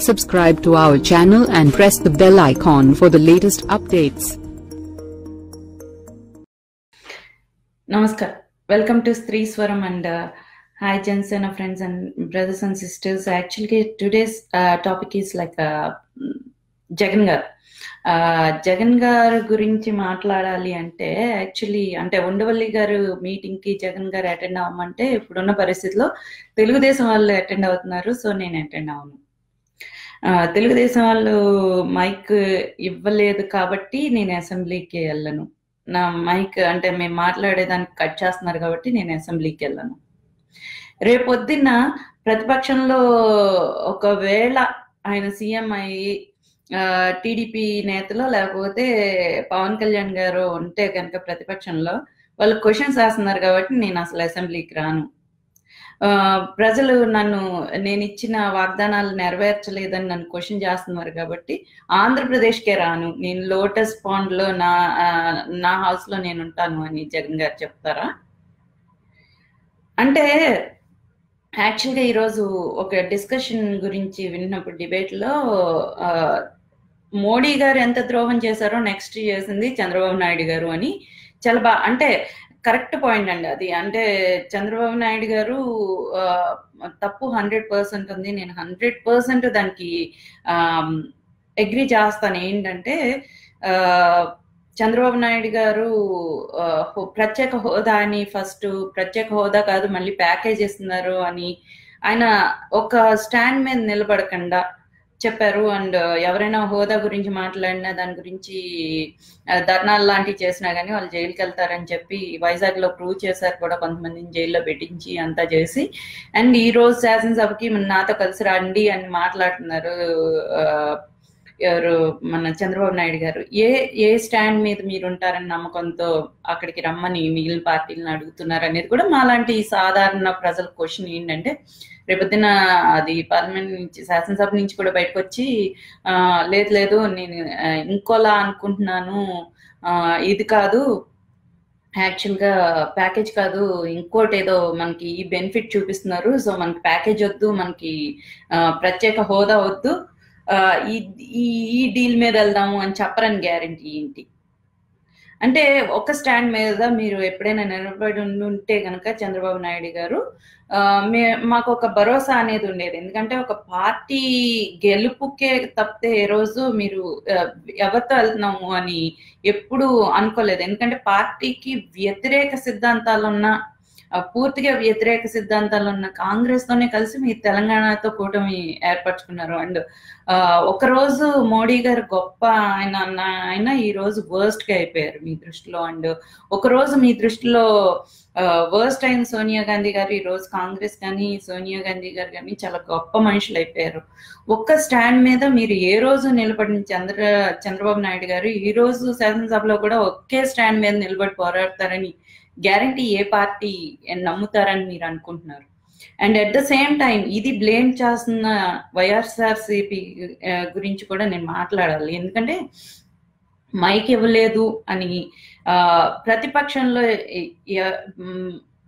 Subscribe to our channel and press the bell icon for the latest updates. Namaskar. Welcome to Stree Swaram and hi Jensen, friends and brothers and sisters. Actually, today's topic is like Jagan Garu. Jagan గారు గురించి మాట్లాడాలి అంటే actually అంటే ఉండవల్లి గారు meeting కి జగన్ గారు attend అవ్వమంటే ఇప్పుడున్న పరిస్థితిలో తెలుగుదేశం వాళ్ళు అటెండ్ అవుతున్నారు. సో నేను అటెండ్ అవ్వను. తెలుగుదేశం వాళ్ళు మైక్ ఇవ్వలేదు కాబట్టి నేను అసెంబ్లీకి వెళ్ళను. నా మైక్ అంటే మేము మాట్లాడేదానికి కట్ చేస్తున్నారు కాబట్టి నేను అసెంబ్లీకి వెళ్ళను. రేపొద్దున్న ప్రతిపక్షంలో ఒకవేళ ఆయన సీఎం అయ్యి టీడీపీ నేతలు లేకపోతే పవన్ కళ్యాణ్ గారు ఉంటే కనుక ప్రతిపక్షంలో వాళ్ళు క్వశ్చన్స్ వేస్తున్నారు కాబట్టి నేను అసలు అసెంబ్లీకి రాను. ప్రజలు నేను ఇచ్చిన వాగ్దానాలు నెరవేర్చలేదని నన్ను క్వశ్చన్ చేస్తున్నారు కాబట్టి ఆంధ్రప్రదేశ్కే రాను. నేను లోటస్ పాండ్ లో నా హౌస్ లో నేను ఉంటాను అని జగన్ గారు చెప్తారా? అంటే యాక్చువల్గా ఈరోజు ఒక డిస్కషన్ గురించి విన్నప్పుడు డిబేట్ లో మోడీ గారు ఎంత ద్రోహం చేశారో నెక్స్ట్ చేసింది చంద్రబాబు నాయుడు గారు అని చాలా బాగా, అంటే కరెక్ట్ పాయింట్ అండి అది. అంటే చంద్రబాబు నాయుడు గారు తప్పు 100% ఉంది. నేను 100% దానికి అగ్రీ చేస్తాను. ఏంటంటే చంద్రబాబు నాయుడు గారు ప్రత్యేక హోదా అని ఫస్ట్ ప్రత్యేక హోదా కాదు మళ్ళీ ప్యాకేజ్ ఇస్తున్నారు అని ఆయన ఒక స్టాండ్ మీద నిలబడకుండా చెప్పారు. అండ్ ఎవరైనా హోదా గురించి మాట్లాడినా దాని గురించి ధర్నాలు లాంటివి చేసినా కానీ వాళ్ళు జైలుకి వెళ్తారని చెప్పి వైజాగ్ లో ప్రూవ్ చేశారు కూడా, కొంతమందిని జైల్లో పెట్టించి అంతా చేసి. అండ్ ఈ రోజు శాసనసభకి నాతో కలిసి రండి అని మాట్లాడుతున్నారు ఎవరు, మన చంద్రబాబు నాయుడు గారు. ఏ స్టాండ్ మీద మీరు ఉంటారని నమ్మకంతో అక్కడికి రమ్మని మిగిలిన పార్టీలను అడుగుతున్నారు అనేది కూడా మాలాంటి సాధారణ ప్రజల క్వశ్చన్. ఏంటంటే రేపొద్దున అది పార్లమెంట్ నుంచి శాసనసభ నుంచి కూడా బయటకు వచ్చి లేదు నేను ఇంకోలా అనుకుంటున్నాను, ఇది కాదు యాక్చువల్గా ప్యాకేజ్ కాదు ఇంకోటి ఏదో మనకి ఈ బెనిఫిట్ చూపిస్తున్నారు, సో మనకి ప్యాకేజ్ వద్దు, మనకి ప్రత్యేక హోదా వద్దు, ఈ డీల్ మీద వెళ్దాము అని చెప్పరని గ్యారంటీ ఏంటి? అంటే ఒక స్టాండ్ మీద మీరు ఎప్పుడైనా నిలబడి ఉంటే కనుక చంద్రబాబు నాయుడు గారు మాకు ఒక భరోసా అనేది ఉండేది. ఎందుకంటే ఒక పార్టీ గెలుపుకే తప్పితే ఏ రోజు మీరు ఎవరితో వెళ్తున్నాము అని ఎప్పుడు అనుకోలేదు. ఎందుకంటే పార్టీకి వ్యతిరేక సిద్ధాంతాలున్న పూర్తిగా వ్యతిరేక సిద్ధాంతాలు ఉన్న కాంగ్రెస్ తోనే కలిసి మీరు తెలంగాణతో కూటమి ఏర్పరచుకున్నారు. అండ్ ఒకరోజు మోడీ గారు గొప్ప ఆయన ఈ రోజు వర్స్ట్ గా అయిపోయారు మీ దృష్టిలో. అండ్ ఒకరోజు మీ దృష్టిలో వర్స్ట్ అయిన సోనియా గాంధీ గారు ఈ రోజు కాంగ్రెస్ కానీ సోనియా గాంధీ గారు కానీ చాలా గొప్ప మనుషులు అయిపోయారు. ఒక్క స్టాండ్ మీద మీరు ఏ రోజు నిలబడిన చంద్రబాబు నాయుడు గారు ఈ రోజు శాసనసభలో కూడా ఒకే స్టాండ్ మీద నిలబడి పోరాడతారని గ్యారంటీ ఏ పార్టీ నమ్ముతారని మీరు అనుకుంటున్నారు? And at the same time ఇది బ్లేమ్ చేస్తున్న వైఎస్ఆర్సీపీ గురించి కూడా నేను మాట్లాడాలి. ఎందుకంటే మైక్ ఇవ్వలేదు అని ప్రతిపక్షంలో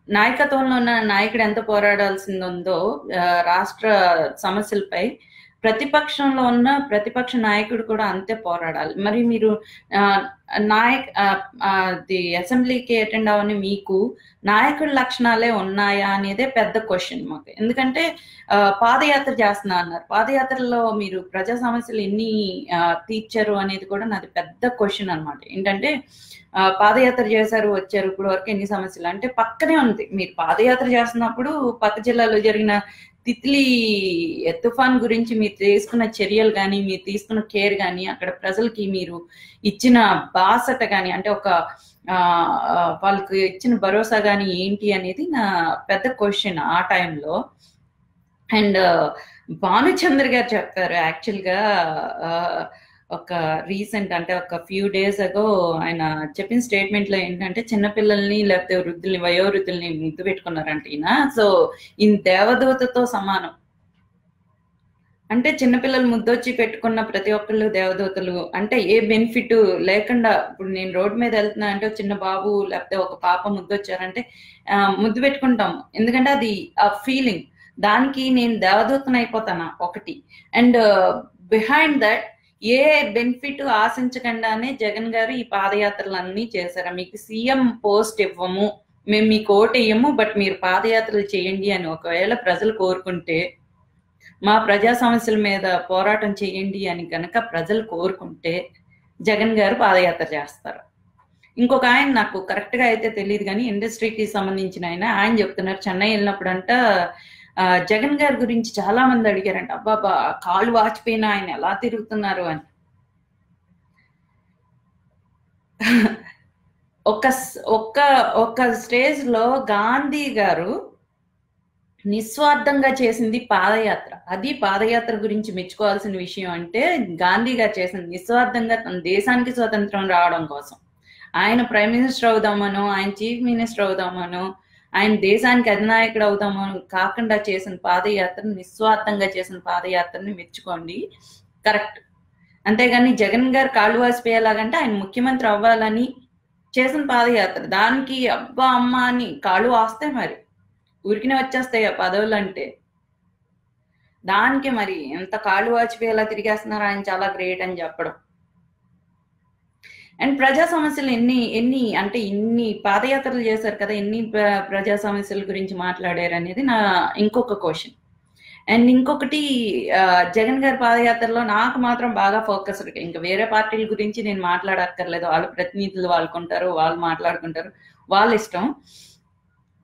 నాయకత్వంలో ఉన్న నాయకుడు ఎంత పోరాడాల్సింది ఉందో రాష్ట్ర సమస్యలపై ప్రతిపక్షంలో ఉన్న ప్రతిపక్ష నాయకుడు కూడా అంతే పోరాడాలి. మరి మీరు అసెంబ్లీకి అటెండ్ అవని మీకు నాయకుడి లక్షణాలే ఉన్నాయా అనేదే పెద్ద క్వశ్చన్ మాకు. ఎందుకంటే పాదయాత్ర చేస్తున్నా అన్నారు, పాదయాత్రలో మీరు ప్రజా సమస్యలు ఎన్ని తీర్చారు అనేది కూడా నాది పెద్ద క్వశ్చన్ అనమాట. ఏంటంటే పాదయాత్ర చేశారు, వచ్చారు, ఇప్పుడు వరకు ఎన్ని సమస్యలు అంటే పక్కనే ఉంది. మీరు పాదయాత్ర చేస్తున్నప్పుడు పక్క జిల్లాలో జరిగిన తిత్లీ తుఫాన్ గురించి మీరు తీసుకున్న చర్యలు కానీ మీరు తీసుకున్న కేర్ కానీ అక్కడ ప్రజలకి మీరు ఇచ్చిన బాసట కానీ అంటే ఒక వాళ్ళకి ఇచ్చిన భరోసా కానీ ఏంటి అనేది నా పెద్ద క్వశ్చన్ ఆ టైంలో. అండ్ భానుచంద్ర గారు చెప్తారు యాక్చువల్గా ఒక రీసెంట్ అంటే ఒక ఫ్యూ డేస్ అగో ఆయన చెప్పిన స్టేట్మెంట్ లో ఏంటంటే చిన్నపిల్లల్ని లేకపోతే వృద్ధుల్ని వయోవృద్ధుల్ని ముద్దు పెట్టుకున్నారంట ఈయన. సో ఈయన దేవదూతతో సమానం. అంటే చిన్నపిల్లలు ముద్దొచ్చి పెట్టుకున్న ప్రతి ఒక్కళ్ళు దేవదూతలు. అంటే ఏ బెనిఫిట్ లేకుండా ఇప్పుడు నేను రోడ్డు మీద వెళ్తున్నా అంటే చిన్న బాబు లేకపోతే ఒక పాప ముద్దొచ్చారంటే ముద్దు పెట్టుకుంటాం, ఎందుకంటే అది ఆ ఫీలింగ్. దానికి నేను దేవదూతను అయిపోతానా ఒకటి. And behind that a benefit ఆశించకుండానే జగన్ గారు ఈ పాదయాత్రలన్నీ చేశారా? మీకు సీఎం పోస్ట్ ఇవ్వము, మేము మీకు ఓటు వేయము, బట్ మీరు పాదయాత్రలు చేయండి అని ఒకవేళ ప్రజలు కోరుకుంటే, మా ప్రజా సమస్యల మీద పోరాటం చేయండి అని కనుక ప్రజలు కోరుకుంటే జగన్ గారు పాదయాత్ర చేస్తారు. ఇంకొక ఆయన నాకు కరెక్ట్ గా అయితే తెలియదు కానీ ఇండస్ట్రీకి సంబంధించిన ఆయన చెప్తున్నారు, చెన్నై వెళ్ళినప్పుడు అంట జగన్ గారి గురించి చాలా మంది అడిగారంట, అబ్బాబా కాళ్ళు వాచిపోయినా ఆయన ఎలా తిరుగుతున్నారు అని. ఒక్క స్టేజ్ లో గాంధీ గారు నిస్వార్థంగా చేసింది పాదయాత్ర. అది పాదయాత్ర గురించి మెచ్చుకోవాల్సిన విషయం. అంటే గాంధీ గారు చేసింది నిస్వార్థంగా తన దేశానికి స్వతంత్రం రావడం కోసం. ఆయన ప్రైమ్ మినిస్టర్ అవుదామనో, ఆయన చీఫ్ మినిస్టర్ అవుదామనో, ఆయన దేశానికి అధినాయకుడు అవుదామనో కాకుండా చేసిన పాదయాత్ర, నిస్వార్థంగా చేసిన పాదయాత్రని మెచ్చుకోండి, కరెక్ట్. అంతేగాని జగన్ గారు కాళ్ళు వాసిపోయేలాగంటే ఆయన ముఖ్యమంత్రి అవ్వాలని చేసిన పాదయాత్ర, దానికి అబ్బా అమ్మ అని కాళ్ళు వాస్తాయి, మరి ఊరికినే వచ్చేస్తాయి ఆ పదవులు అంటే. దానికి మరి ఎంత కాళ్ళు వాచిపోయేలా తిరిగేస్తున్నారు ఆయన, చాలా గ్రేట్ అని చెప్పడం. అండ్ ప్రజా సమస్యలు ఎన్ని అంటే ఇన్ని పాదయాత్రలు చేశారు కదా, ఎన్ని ప్రజా సమస్యల గురించి మాట్లాడారు అనేది నా ఇంకొక క్వశ్చన్. అండ్ ఇంకొకటి, జగన్ గారి పాదయాత్రలో నాకు మాత్రం బాగా ఫోకస్డ్, ఇంకా వేరే పార్టీల గురించి నేను మాట్లాడక్కర్లేదు, వాళ్ళ ప్రతినిధులు వాళ్ళకుంటారు, వాళ్ళు మాట్లాడుకుంటారు, వాళ్ళ ఇష్టం.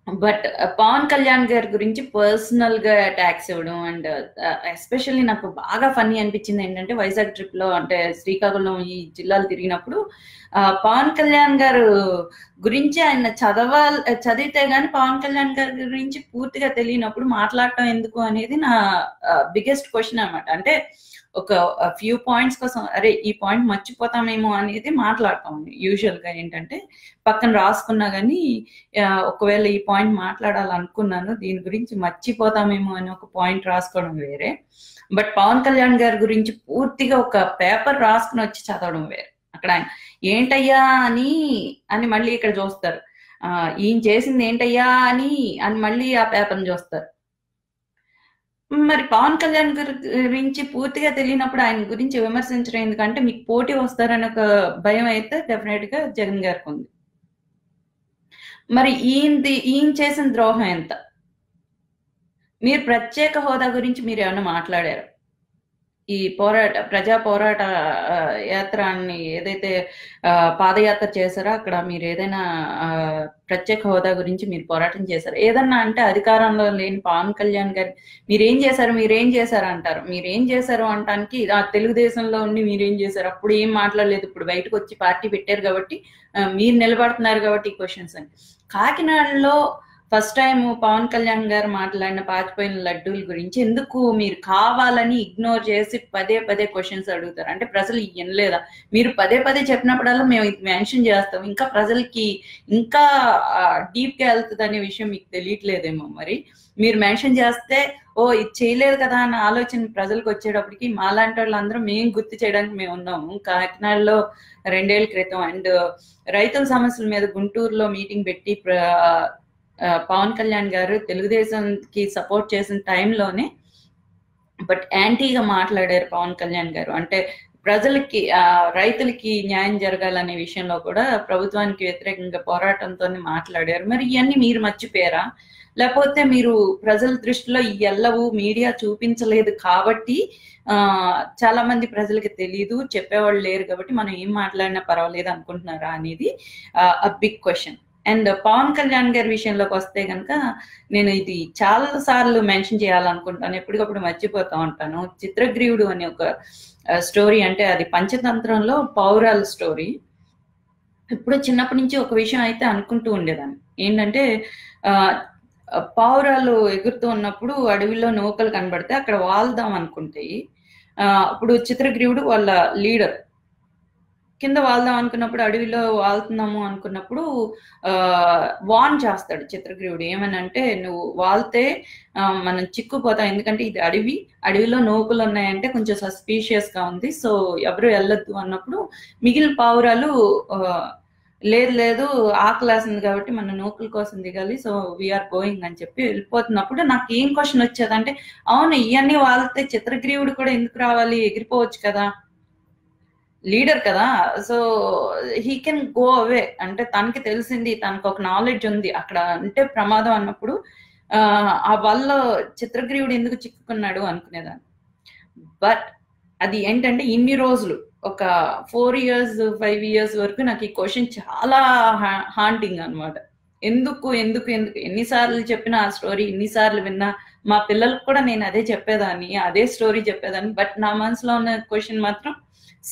బట్ పవన్ కళ్యాణ్ గారి గురించి పర్సనల్ గా అటాక్స్ ఇవ్వడం, అండ్ ఎస్పెషల్లీ నాకు బాగా ఫన్నీ అనిపించింది ఏంటంటే, వైజాగ్ ట్రిప్ లో అంటే శ్రీకాకుళం ఈ జిల్లాలు తిరిగినప్పుడు పవన్ కళ్యాణ్ గారు గురించి ఆయన చదివితే గానీ పవన్ కళ్యాణ్ గారి గురించి పూర్తిగా తెలియనప్పుడు మాట్లాడటం ఎందుకు అనేది నా బిగ్గెస్ట్ క్వశ్చన్ అన్నమాట. అంటే ఒక ఫ్యూ పాయింట్స్ కోసం అరే ఈ పాయింట్ మర్చిపోతామేమో అనేది మాట్లాడతాం. యూజువల్ గా ఏంటంటే పక్కన రాసుకున్నా గానీ ఒకవేళ ఈ పాయింట్ మాట్లాడాలనుకున్నాను, దీని గురించి మర్చిపోతామేమో అని ఒక పాయింట్ రాసుకోవడం వేరే, బట్ పవన్ కళ్యాణ్ గారి గురించి పూర్తిగా ఒక పేపర్ రాసుకుని వచ్చి చదవడం వేరే. అక్కడ ఆయన ఏంటయ్యా అని మళ్ళీ ఇక్కడ చూస్తారు, ఈయన చేసింది ఏంటయ్యా అని మళ్ళీ ఆ పేపర్ని చూస్తారు. మరి పవన్ కళ్యాణ్ గురించి పూర్తిగా తెలియనప్పుడు ఆయన గురించి విమర్శించడం ఎందుకంటే మీకు పోటీ వస్తారని ఒక భయం అయితే డెఫినెట్ గా జగన్ గారికి ఉంది. మరి ఈయన చేసిన ద్రోహం ఎంత? మీరు ప్రత్యేక హోదా గురించి మీరు ఏమైనా మాట్లాడారు? ఈ ప్రజా పోరాట యాత్రని ఏదైతే పాదయాత్ర చేశారో అక్కడ మీరు ఏదైనా ప్రత్యేక హోదా గురించి మీరు పోరాటం చేశారు ఏదన్నా అంటే, అధికారంలో లేని పవన్ కళ్యాణ్ గారు మీరేం చేశారు అంటారు. మీరేం చేశారు అంటానికి తెలుగుదేశంలో ఉండి మీరేం చేశారు, అప్పుడు ఏం మాట్లాడలేదు, ఇప్పుడు బయటకు వచ్చి పార్టీ పెట్టారు కాబట్టి మీరు నిలబడుతున్నారు కాబట్టి ఈ క్వశ్చన్స్ అని. కాకినాడలో ఫస్ట్ టైం పవన్ కళ్యాణ్ గారు మాట్లాడిన పాచిపోయిన లడ్డూల గురించి ఎందుకు మీరు కావాలని ఇగ్నోర్ చేసి పదే క్వశ్చన్స్ అడుగుతారు? అంటే ప్రజలు వినలేదా? మీరు పదే చెప్పినప్పుడల్లా మేము ఇది మెన్షన్ చేస్తాం, ఇంకా ప్రజలకి ఇంకా డీప్ గా వెళ్తుంది అనే విషయం మీకు తెలియట్లేదేమో. మరి మీరు మెన్షన్ చేస్తే ఓ ఇది చేయలేదు కదా అన్న ఆలోచన ప్రజలకు వచ్చేటప్పటికి మాలాంటి వాళ్ళందరూ మేము గుర్తు చేయడానికి మేము ఉన్నాము. కాకినాడలో 2 ఏళ్ల క్రితం అండ్ రైతుల సమస్యల మీద గుంటూరులో మీటింగ్ పెట్టి పవన్ కళ్యాణ్ గారు తెలుగుదేశంకి సపోర్ట్ చేసిన టైంలోనే బట్ యాంటీగా మాట్లాడారు పవన్ కళ్యాణ్ గారు. అంటే ప్రజలకి రైతులకి న్యాయం జరగాలనే విషయంలో కూడా ప్రభుత్వానికి వ్యతిరేకంగా పోరాటంతో మాట్లాడారు. మరి ఇవన్నీ మీరు మర్చిపోయారా? లేకపోతే మీరు ప్రజల దృష్టిలో ఎల్లవు మీడియా చూపించలేదు కాబట్టి చాలా మంది ప్రజలకి తెలీదు, చెప్పేవాళ్ళు లేరు కాబట్టి మనం ఏం మాట్లాడినా పర్వాలేదు అనుకుంటున్నారా అనేది big question. And Pawan Kalyan గారి విషయంలోకి వస్తే కనుక నేను ఇది చాలా సార్లు మెన్షన్ చేయాలనుకుంటాను, ఎప్పటికప్పుడు మర్చిపోతా ఉంటాను. చిత్రగ్రీవుడు అనే ఒక స్టోరీ, అంటే అది పంచతంత్రంలో పౌరాల స్టోరీ. ఇప్పుడు చిన్నప్పటి నుంచి ఒక విషయం అయితే అనుకుంటూ ఉండేదాన్ని, ఏంటంటే పావురాలు ఎగురుతూ ఉన్నప్పుడు అడవిలో నౌకలు కనబడితే అక్కడ వాళ్దాం అనుకుంటాయి. అప్పుడు చిత్రగ్రీవుడు వాళ్ళ లీడర్ కింద వాళ్దాం అనుకున్నప్పుడు, అడవిలో వాళ్తున్నాము అనుకున్నప్పుడు వార్న్ చేస్తాడు చిత్రగ్రీవుడు. ఏమనంటే నువ్వు వాళ్తే మనం చిక్కుపోతాం, ఎందుకంటే ఇది అడవిలో నౌకలు ఉన్నాయంటే కొంచెం సస్పీషియస్ గా ఉంది, సో ఎవరు వెళ్ళొద్దు అన్నప్పుడు మిగిలిన పావురాలు లేదు లేదు ఆకలేస్తుంది కాబట్టి మన నూకుల కోసం దిగాలి, సో వీఆర్ గోయింగ్ అని చెప్పి వెళ్ళిపోతున్నప్పుడు నాకు ఏం క్వశ్చన్ వచ్చేదంటే, అవును ఇవన్నీ వాళ్ళతే చిత్రగ్రీవుడు కూడా ఎందుకు రావాలి, ఎగిరిపోవచ్చు కదా, లీడర్ కదా, so he can go away. అంటే తనకి తెలిసింది, తనకు ఒక నాలెడ్జ్ ఉంది అక్కడ అంటే ప్రమాదం అన్నప్పుడు ఆ వల్ల చిత్రగ్రీవుడు ఎందుకు చిక్కుకున్నాడు అనుకునేదాన్ని. బట్ అది ఏంటంటే ఇన్ని రోజులు ఒక 4 years 5 years వరకు నాకు ఈ క్వశ్చన్ చాలా హాంటింగ్ అనమాట. ఎందుకు ఎందుకు ఎందుకు ఎన్నిసార్లు చెప్పిన ఆ స్టోరీ, ఎన్నిసార్లు విన్నా, మా పిల్లలకు కూడా నేను అదే చెప్పేదాన్ని, అదే స్టోరీ చెప్పేదాన్ని. బట్ నా మనసులో ఉన్న క్వశ్చన్ మాత్రం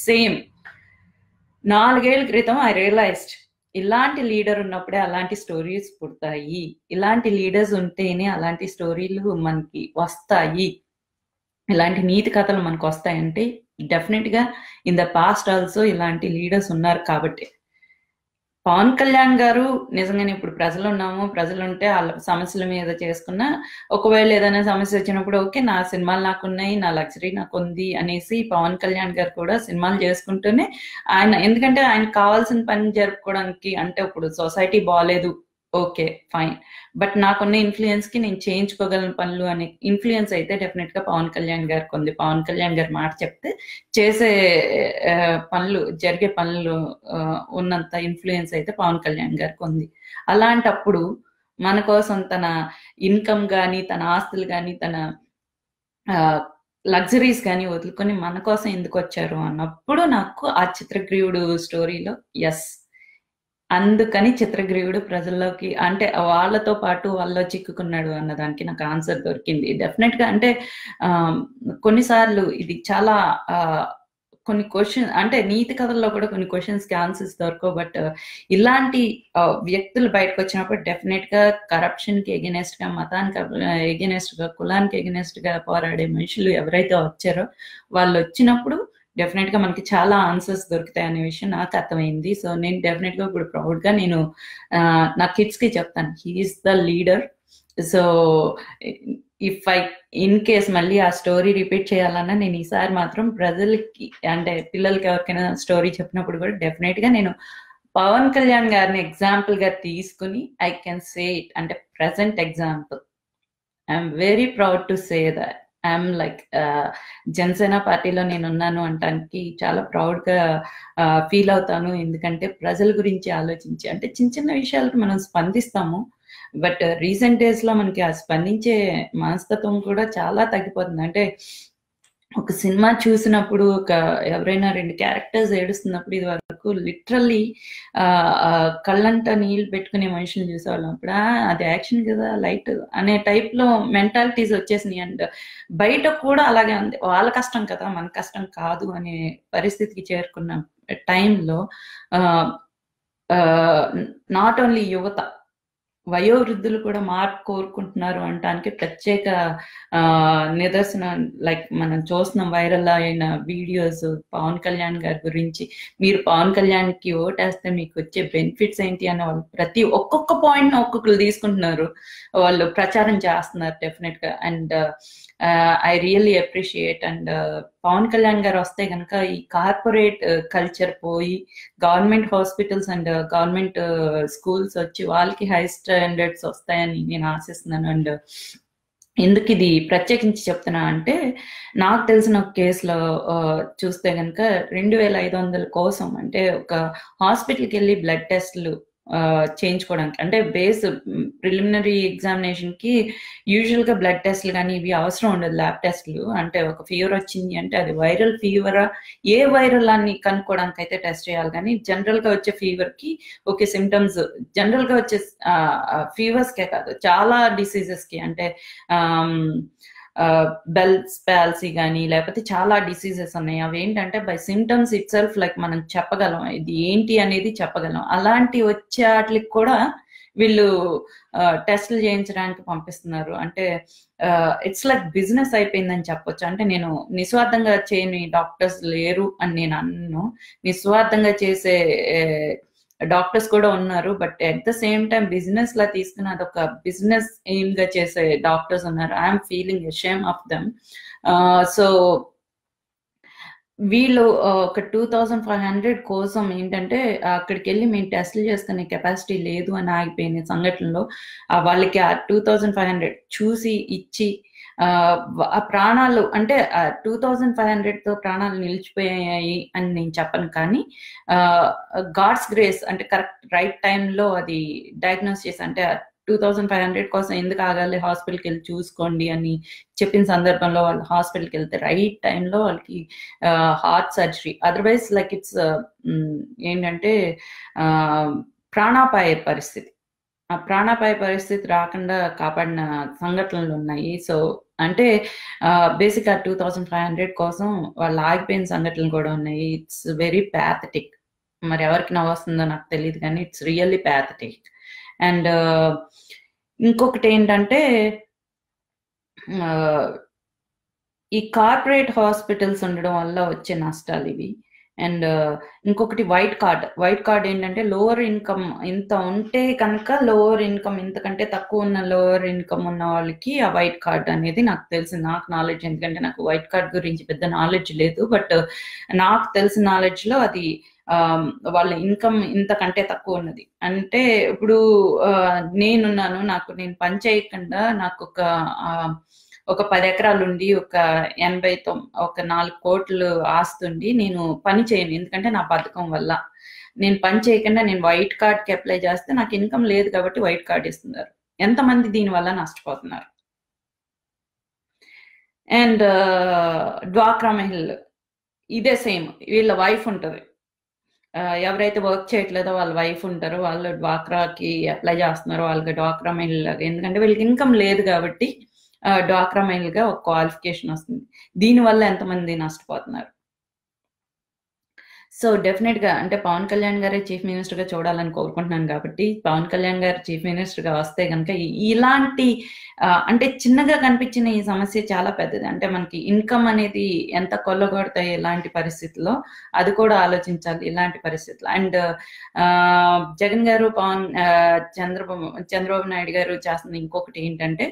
సేమ్. 4 ఏళ్ల క్రితం ఐ రియలైజ్డ్ ఇలాంటి లీడర్ ఉన్నప్పుడే అలాంటి స్టోరీస్ పుడతాయి, ఇలాంటి లీడర్స్ ఉంటేనే అలాంటి స్టోరీలు మనకి వస్తాయి, ఇలాంటి నీతి కథలు మనకు వస్తాయంటే డెఫినెట్ గా ఇన్ ద పాస్ట్ ఆల్సో ఇలాంటి లీడర్స్ ఉన్నారు కాబట్టి. పవన్ కళ్యాణ్ గారు నిజంగానే ఇప్పుడు ప్రజలు ఉన్నాము, ప్రజలు ఉంటే వాళ్ళ సమస్యల మీద చేసుకున్న, ఒకవేళ ఏదైనా సమస్య వచ్చినప్పుడు ఓకే నా సినిమాలు నాకున్నాయి, నా లగ్జరీ నాకు ఉంది అనేసి పవన్ కళ్యాణ్ గారు కూడా సినిమాలు చేసుకుంటూనే ఆయన, ఎందుకంటే ఆయనకు కావాల్సిన పని జరుపుకోవడానికి, అంటే ఇప్పుడు సొసైటీ బాగాలేదు ఓకే ఫైన్, బట్ నాకున్న ఇన్ఫ్లుయెన్స్ కి నేను చేయించుకోగలను పనులు అనే ఇన్ఫ్లుయెన్స్ అయితే డెఫినెట్ గా పవన్ కళ్యాణ్ గారికి ఉంది. పవన్ కళ్యాణ్ గారి మాట చెప్తే చేసే పనులు, జరిగే పనులు ఉన్నంత ఇన్ఫ్లుయెన్స్ అయితే పవన్ కళ్యాణ్ గారికి ఉంది. అలాంటప్పుడు మన కోసం తన ఇన్కమ్ కానీ, తన ఆస్తులు కానీ, తన లగ్జరీస్ కానీ వదులుకొని మన కోసం ఎందుకు వచ్చారు అన్నప్పుడు నాకు ఆ చిత్రగ్రీవుడు స్టోరీలో ఎస్, అందుకని చిత్రగ్రీవుడు ప్రజల్లోకి, అంటే వాళ్ళతో పాటు వాళ్ళలో చిక్కుకున్నాడు అన్నదానికి నాకు ఆన్సర్ దొరికింది డెఫినెట్ గా. అంటే కొన్నిసార్లు ఇది చాలా కొన్ని క్వశ్చన్, అంటే నీతి కథల్లో కూడా కొన్ని క్వశ్చన్స్ కి ఆన్సర్స్ దొరకవు, బట్ ఇలాంటి వ్యక్తులు బయటకు వచ్చినప్పుడు డెఫినెట్ గా కరప్షన్ కి ఎగెనెస్ట్ గా, మతానికి ఎగెనెస్ట్ గా, కులానికి ఎగెనెస్ట్ గా పోరాడే మనుషులు ఎవరైతే వచ్చారో వాళ్ళు వచ్చినప్పుడు డెఫినెట్ గా మనకి చాలా ఆన్సర్స్ దొరుకుతాయి అనే విషయం నాకు అర్థమైంది. సో నేను డెఫినెట్ గా ఇప్పుడు ప్రౌడ్ గా నేను నా కిడ్స్ కి చెప్తాను, he's the leader. So if I in case మళ్ళీ ఆ స్టోరీ రిపీట్ చేయాలన్నా నేను ఈసారి మాత్రం ప్రజలకి, అంటే పిల్లలకి ఎవరికైనా స్టోరీ చెప్పినప్పుడు కూడా డెఫినెట్ గా నేను పవన్ కళ్యాణ్ గారిని ఎగ్జాంపుల్ గా తీసుకుని ఐ కెన్ సే ఇట్, అంటే present example. I'm very proud to say that I'm like Janasena పార్టీలో నేను ఉన్నాను అంటానికి చాలా ప్రౌడ్ గా ఫీల్ అవుతాను. ఎందుకంటే ప్రజల గురించి ఆలోచించి, అంటే చిన్న చిన్న విషయాలకు మనం స్పందిస్తాము, బట్ రీసెంట్ డేస్ లో మనకి ఆ స్పందించే మనస్తత్వం కూడా చాలా తగ్గిపోతుంది. అంటే ఒక సినిమా చూసినప్పుడు ఎవరైనా 2 క్యారెక్టర్స్ ఏడుస్తున్నప్పుడు ఇది వరకు లిటరల్లీ కళ్ళంట నీళ్ళు పెట్టుకునే మనుషులు చూసేవాళ్ళం. అప్పుడు అది యాక్షన్ కదా, లైట్ అనే టైప్ లో మెంటాలిటీస్ వచ్చేసినాయి. అండ్ బయట కూడా అలాగే ఉంది, వాళ్ళ కష్టం కదా మన కష్టం కాదు అనే పరిస్థితికి చేరుకున్న టైంలో నాట్ ఓన్లీ యువత, వయోవృద్ధులు కూడా మార్పు కోరుకుంటున్నారు అనడానికి ప్రత్యేక నిదర్శనం. లైక్ మనం చూస్తున్నాం వైరల్ అయిన వీడియోస్ పవన్ కళ్యాణ్ గారి గురించి, మీరు పవన్ కళ్యాణ్ కి ఓటేస్తే మీకు వచ్చే బెనిఫిట్స్ ఏంటి అని వాళ్ళు ప్రతి ఒక్కొక్క పాయింట్ ఒక్కొక్కరు తీసుకుంటున్నారు, వాళ్ళు ప్రచారం చేస్తున్నారు డెఫినెట్ గా. And I really appreciate. And Pawan Kalyan గారు వస్తే కనుక ఈ కార్పొరేట్ కల్చర్ పోయి government hospitals and government schools వచ్చి వాళ్ళకి హై స్టాండర్డ్స్ వస్తాయని నేను ఆశిస్తున్నాను. అండ్ ఎందుకు ఇది ప్రత్యేకించి చెప్తున్నా అంటే, నాకు తెలిసిన ఒక కేసులో చూస్తే కనుక 2500 కోసం, అంటే ఒక హాస్పిటల్కి వెళ్ళి బ్లడ్ టెస్ట్లు చేయించుకోవడానికి, అంటే బేస్ ప్రిలిమినరీ ఎగ్జామినేషన్ కి యూజువల్ గా బ్లడ్ టెస్ట్లు కానీ ఇవి అవసరం ఉండదు, ల్యాబ్ టెస్ట్లు. అంటే ఒక ఫీవర్ వచ్చింది అంటే అది వైరల్ ఫీవరా, ఏ వైరల్ అని కనుక్కోవడానికి అయితే టెస్ట్ చేయాలి. కానీ జనరల్ గా వచ్చే ఫీవర్ కి ఓకే సిమ్టమ్స్, జనరల్ గా వచ్చే ఫీవర్స్ కే కాదు చాలా డిసీజెస్ కి, అంటే బెల్స్ పాల్సీ కానీ లేకపోతే చాలా డిసీజెస్ ఉన్నాయి, అవి ఏంటంటే by symptoms it self like మనం చెప్పగలం ఇది ఏంటి అనేది చెప్పగలం. అలాంటి వచ్చే వాటికి కూడా వీళ్ళు టెస్టులు చేయించడానికి పంపిస్తున్నారు. అంటే ఇట్స్ లైక్ బిజినెస్ అయిపోయిందని చెప్పొచ్చు. అంటే నేను నిస్వార్థంగా చేయని డాక్టర్స్ లేరు అని నేను అన్ను, నిస్వార్థంగా చేసే డాక్టర్స్ కూడా ఉన్నారు, but at the same time business లా తీసుకుని అదొక బిజినెస్ ఎయిమ్ గా చేసే డాక్టర్స్ ఉన్నారు. I'm feeling ashamed of them. So వీళ్ళు ఒక 2500 కోసం ఏంటంటే అక్కడికి వెళ్ళి మేము టెస్టులు చేసుకునే కెపాసిటీ లేదు అని ఆగిపోయిన సంఘటనలో వాళ్ళకి ఆ 2500 చూసి ఇచ్చి ఆ ప్రాణాలు అంటే 2500తో ప్రాణాలు నిలిచిపోయాయి అని నేను చెప్పను, కానీ గాడ్స్ గ్రేస్ అంటే కరెక్ట్ రైట్ టైంలో అది డయాగ్నోస్ చేసి, అంటే 2500 కోసం ఎందుకు ఆగాలి, హాస్పిటల్కి వెళ్ళి చూసుకోండి అని చెప్పిన సందర్భంలో వాళ్ళు హాస్పిటల్కి వెళ్తే రైట్ టైంలో వాళ్ళకి heart surgery, otherwise like it's ఏంటంటే ప్రాణాపాయ పరిస్థితి, ఆ ప్రాణాపాయ పరిస్థితి రాకుండా కాపాడిన సంఘటనలు ఉన్నాయి. సో అంటే బేసిక్ ఆ 2500 కోసం వాళ్ళు ఆగిపోయిన సంఘటనలు కూడా ఉన్నాయి. It's very pathetic. మరి ఎవరికి నవ్వొస్తుందో నాకు తెలియదు, కానీ ఇట్స్ రియల్లీ ప్యాథటిక్. అండ్ ఇంకొకటి ఏంటంటే ఈ కార్పొరేట్ హాస్పిటల్స్ ఉండడం వల్ల వచ్చే నష్టాలు ఇవి. అండ్ ఇంకొకటి వైట్ కార్డ్ ఏంటంటే లోవర్ ఇన్కమ్ ఇంత ఉంటే కనుక లోవర్ ఇన్కమ్ ఇంతకంటే తక్కువ ఉన్న లోవర్ ఇన్కమ్ ఉన్న వాళ్ళకి ఆ వైట్ కార్డ్ అనేది నాకు తెలిసింది, నాకు నాలెడ్జ్, ఎందుకంటే నాకు వైట్ కార్డ్ గురించి పెద్ద నాలెడ్జ్ లేదు, బట్ నాకు తెలిసిన నాలెడ్జ్లో అది వాళ్ళ ఇన్కమ్ ఇంతకంటే తక్కువ ఉన్నది. అంటే ఇప్పుడు నేనున్నాను, నేను పని చేయకుండా నాకు ఒక 10 ఎకరాలు ఉండి ఒక 4 కోట్లు ఆస్తుండి నేను పని చేయను, ఎందుకంటే నా బద్ధకం వల్ల నేను పని చేయకుండా నేను వైట్ కార్డ్కి అప్లై చేస్తే నాకు ఇన్కమ్ లేదు కాబట్టి వైట్ కార్డ్ ఇస్తున్నారు. ఎంతమంది దీనివల్ల నష్టపోతున్నారు? అండ్ డ్వాక్రా మహిళలు ఇదే సేమ్, వీళ్ళ వైఫ్ ఉంటుంది, ఎవరైతే వర్క్ చేయట్లేదో వాళ్ళ వైఫ్ ఉంటారో వాళ్ళు డ్వాక్రాకి అప్లై చేస్తున్నారు, వాళ్ళకి డ్వాక్రా మహిళలాగా, ఎందుకంటే వీళ్ళకి ఇన్కమ్ లేదు కాబట్టి డ్వాక్రా మహిళగా ఒక క్వాలిఫికేషన్ వస్తుంది. దీనివల్ల ఎంతమంది నష్టపోతున్నారు? సో డెఫినెట్గా అంటే పవన్ కళ్యాణ్ గారే చీఫ్ మినిస్టర్గా చూడాలని కోరుకుంటున్నాను, కాబట్టి పవన్ కళ్యాణ్ గారు చీఫ్ మినిస్టర్గా వస్తే కనుక ఇలాంటి అంటే చిన్నగా కనిపించిన ఈ సమస్య చాలా పెద్దది. అంటే మనకి ఇన్కమ్ అనేది ఎంత కొల్లగొడతాయి ఇలాంటి పరిస్థితుల్లో, అది కూడా ఆలోచించాలి ఇలాంటి పరిస్థితుల్లో. అండ్ జగన్ గారు చంద్రబాబు నాయుడు గారు చేస్తున్న ఇంకొకటి ఏంటంటే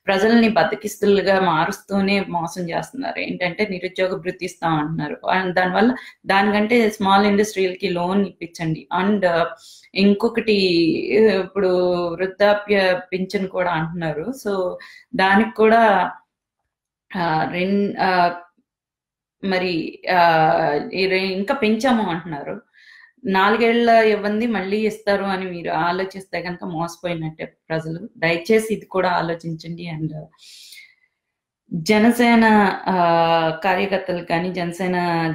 ప్రజల్ని బతికిస్తులుగా మారుస్తూనే మోసం చేస్తున్నారు. ఏంటంటే నిరుద్యోగ భృతి ఇస్తాం అంటున్నారు, దానివల్ల దానికంటే స్మాల్ ఇండస్ట్రీలకి లోన్ ఇప్పించండి. అండ్ ఇంకొకటి ఇప్పుడు వృద్ధాప్య పింఛన్ కూడా అంటున్నారు, సో దానికి కూడా మరి ఇంకా పెంచాము అంటున్నారు. 4 ఏళ్ల ఇవ్వండి మళ్ళీ ఇస్తారు అని మీరు ఆలోచిస్తే కనుక మోసపోయినట్టే ప్రజలు. దయచేసి ఇది కూడా ఆలోచించండి. అండ్ జనసేన కార్యకర్తలకు కానీ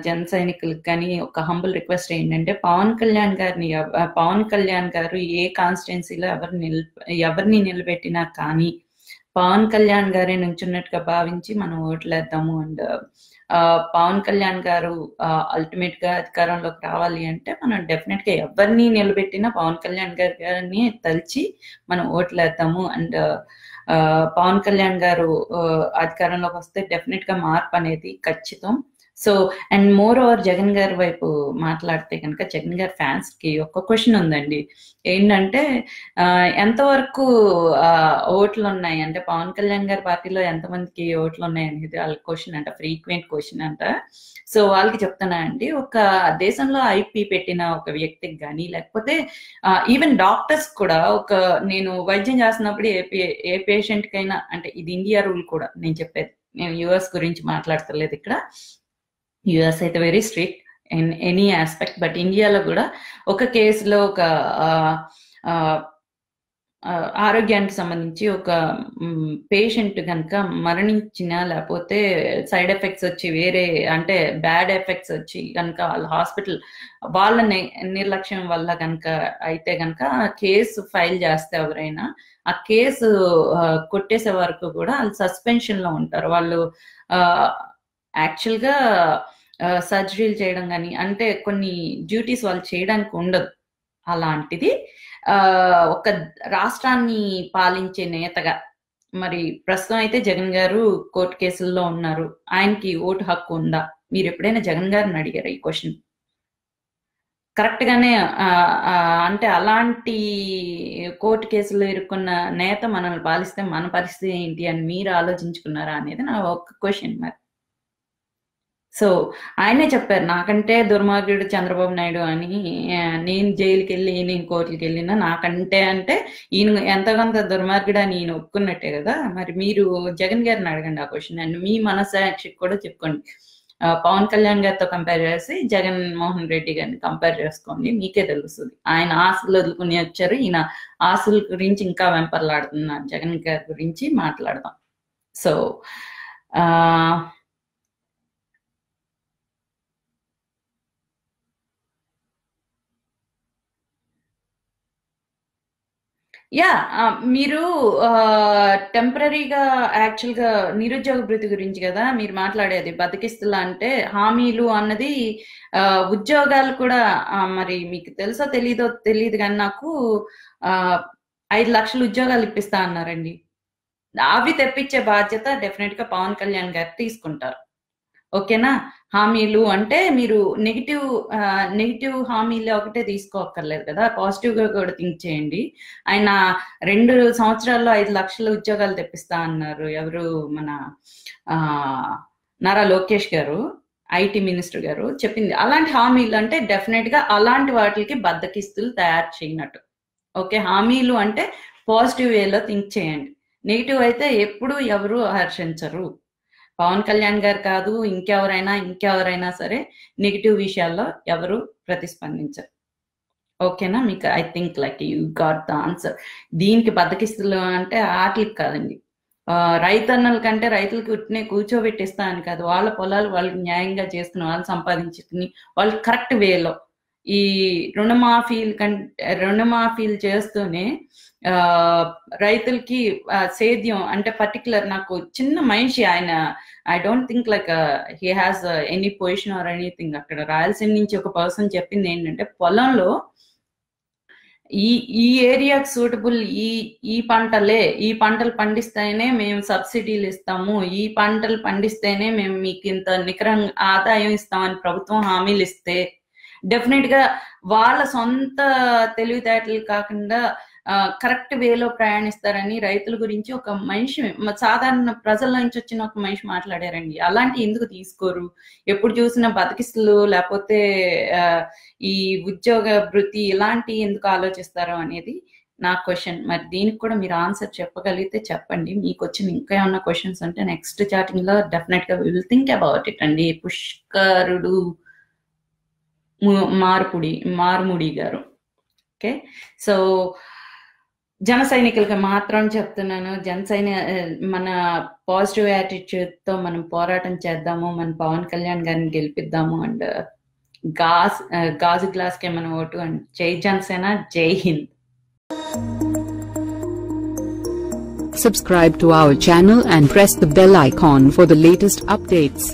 జన సైనికులకు కానీ ఒక హంబుల్ రిక్వెస్ట్ ఏంటంటే పవన్ కళ్యాణ్ గారు ఏ కాన్స్టిట్యున్సీలో ఎవరిని నిలబెట్టినా కానీ పవన్ కళ్యాణ్ గారే నుంచున్నట్టుగా భావించి మనం ఓట్లేద్దాము. అండ్ పవన్ కళ్యాణ్ గారు అల్టిమేట్ గా అధికారంలోకి రావాలి అంటే మనం డెఫినెట్ గా ఎవరిని నిలబెట్టినా పవన్ కళ్యాణ్ గారిని తలిచి మనం ఓట్లేద్దాము. అండ్ పవన్ కళ్యాణ్ గారు అధికారంలోకి వస్తే డెఫినెట్ గా మార్పు అనేది ఖచ్చితం. So and more over Jagan గారి వైపు మాట్లాడితే కనుక జగన్ గారి ఫ్యాన్స్ కి ఒక క్వశ్చన్ ఉందండి. ఏంటంటే ఎంతవరకు ఓట్లు ఉన్నాయి అంటే పవన్ కళ్యాణ్ గారి పార్టీలో ఎంతమందికి ఓట్లు ఉన్నాయి అనేది వాళ్ళ క్వశ్చన్ అంట, ఫ్రీక్వెంట్ క్వశ్చన్ అంట. సో వాళ్ళకి చెప్తున్నా అండి, ఒక దేశంలో ఐపీ పెట్టిన ఒక వ్యక్తికి కానీ లేకపోతే ఈవెన్ డాక్టర్స్ కూడా నేను వైద్యం చేస్తున్నప్పుడు ఏ పేషెంట్ కైనా, అంటే ఇది ఇండియా రూల్ కూడా నేను చెప్పేది, నేను యుఎస్ గురించి మాట్లాడతలేదు ఇక్కడ. యుఎస్ అయితే very strict in any aspect, but ఇండియాలో కూడా ఒక కేసులో ఒక ఆరోగ్యానికి సంబంధించి ఒక పేషెంట్ కనుక మరణించిన లేకపోతే సైడ్ ఎఫెక్ట్స్ వచ్చి వేరే అంటే బ్యాడ్ ఎఫెక్ట్స్ వచ్చి కనుక వాళ్ళ నిర్లక్ష్యం వల్ల కనుక అయితే కనుక కేసు ఫైల్ చేస్తే ఎవరైనా ఆ కేసు కొట్టేసే వరకు కూడా వాళ్ళు సస్పెన్షన్ లో ఉంటారు. వాళ్ళు యాక్చువల్గా సర్జరీలు చేయడం కానీ అంటే కొన్ని డ్యూటీస్ వాళ్ళు చేయడానికి ఉండదు. అలాంటిది ఒక రాష్ట్రాన్ని పాలించే నేతగా మరి ప్రస్తుతం అయితే జగన్ గారు కోర్టు కేసుల్లో ఉన్నారు, ఆయనకి ఓటు హక్కు ఉందా? మీరు ఎప్పుడైనా జగన్ గారిని అడిగారు ఈ క్వశ్చన్? కరెక్ట్ గానే అంటే అలాంటి కోర్టు కేసులో ఇరుక్కున్న నేత మనల్ని పాలిస్తే మన పరిస్థితి ఏంటి అని మీరు ఆలోచించుకున్నారా అనేది నా ఒక క్వశ్చన్. మరి సో ఆయనే చెప్పారు, నాకంటే దుర్మార్గుడు చంద్రబాబు నాయుడు అని. నేను జైలుకి వెళ్ళి నేను కోర్టుకి వెళ్ళినా నాకంటే అంటే ఈయన ఎంతకంత దుర్మార్గుడు అని ఈయన ఒప్పుకున్నట్టే కదా. మరి మీరు జగన్ గారిని అడగండి ఆ క్వశ్చన్ అండ్ మీ మనసాక్షికి కూడా చెప్పుకోండి. పవన్ కళ్యాణ్ గారితో కంపేర్ చేసి జగన్మోహన్ రెడ్డి గారిని కంపేర్ చేసుకోండి, మీకే తెలుస్తుంది. ఆయన ఆశలు వదులుకుని వచ్చారు, ఈయన ఆశల గురించి ఇంకా వెంపర్లాడుతున్నారు. జగన్ గారి గురించి మాట్లాడదాం. సో యా మీరు టెంపరీగా యాక్చువల్గా నిరుద్యోగ భృతి గురించి కదా మీరు మాట్లాడేది. బతికిస్తులా అంటే హామీలు అన్నది ఉద్యోగాలు కూడా మరి మీకు తెలుసో తెలియదు కానీ నాకు 5 లక్షల ఉద్యోగాలు ఇప్పిస్తా అన్నారండి. అవి తెప్పించే బాధ్యత డెఫినెట్ గా పవన్ కళ్యాణ్ గారు తీసుకుంటారు. ఓకేనా. హామీలు అంటే మీరు నెగిటివ్ హామీలు ఒకటే తీసుకోక్కర్లేదు కదా, పాజిటివ్ గా కూడా థింక్ చేయండి. ఆయన 2 సంవత్సరాల్లో 5 లక్షల ఉద్యోగాలు తెప్పిస్తా అన్నారు. ఎవరు? మన నారా లోకేష్ గారు, ఐటీ మినిస్టర్ గారు చెప్పింది. అలాంటి హామీలు అంటే డెఫినెట్ గా అలాంటి వాటికి బద్దకిస్తులు తయారు చేయనట్టు. ఓకే, హామీలు అంటే పాజిటివ్ వేలో థింక్ చేయండి. నెగిటివ్ అయితే ఎప్పుడు ఎవరు హర్షించరు. పవన్ కళ్యాణ్ గారు కాదు, ఇంకెవరైనా సరే నెగిటివ్ విషయాల్లో ఎవరు ప్రతిస్పందించరు. ఓకేనా. మీకు I think like you got the answer. దీనికి బద్దకిస్తులు అంటే ఆటలకి కాదండి. రైతన్నల కంటే రైతులకి ఉట్టినే కూర్చోబెట్టిస్తా అని కాదు, వాళ్ళ పొలాలు వాళ్ళు న్యాయంగా చేసుకుని వాళ్ళు సంపాదించుకుని వాళ్ళు కరెక్ట్ వేలో ఈ రుణమాఫీలు చేస్తూనే రైతులకి సేద్యం అంటే పర్టికులర్ నాకు చిన్న మనిషి ఆయన, I don't think like he has any position or anything. అక్కడ రాయలసీమ నుంచి ఒక పర్సన్ చెప్పింది ఏంటంటే, పొలంలో ఈ ఏరియాకి సూటబుల్ ఈ పంటలు పండిస్తేనే మేము సబ్సిడీలు ఇస్తాము, ఈ పంటలు పండిస్తేనే మేము మీకు ఇంత నికరం ఆదాయం ఇస్తామని ప్రభుత్వం హామీలు ఇస్తే డెఫినెట్ గా వాళ్ళ సొంత తెలివితేటలు కాకుండా కరెక్ట్ వేలో ప్రయాణిస్తారని రైతుల గురించి ఒక మనిషి, సాధారణ ప్రజల నుంచి వచ్చిన ఒక మనిషి మాట్లాడారండి. అలాంటి ఎందుకు తీసుకోరు? ఎప్పుడు చూసినా బతికిస్తులు లేకపోతే ఈ ఉద్యోగ భృతి ఇలాంటి ఎందుకు ఆలోచిస్తారు అనేది నా క్వశ్చన్. మరి దీనికి కూడా మీరు ఆన్సర్ చెప్పగలిగితే చెప్పండి. మీకు వచ్చిన ఇంకా ఏమన్నా క్వశ్చన్స్ అంటే నెక్స్ట్ చాటింగ్ లో డెఫినెట్ గా విల్ థింక్ అబౌట్ ఇట్ అండి. పుష్కరుడు మారుముడి గారు. ఓకే, సో జన సైనికులకి మాత్రం చెప్తున్నాను, మన పాజిటివ్ యాటిట్యూడ్ తో మనం పోరాటం చేద్దాము, మన పవన్ కళ్యాణ్ గారిని గెలిపిద్దాము. అండ్ గాజు గ్లాస్ కే మన ఓటు. అండ్ జై జనసేన, జై Hind. Subscribe to our channel and press the bell icon for the latest updates.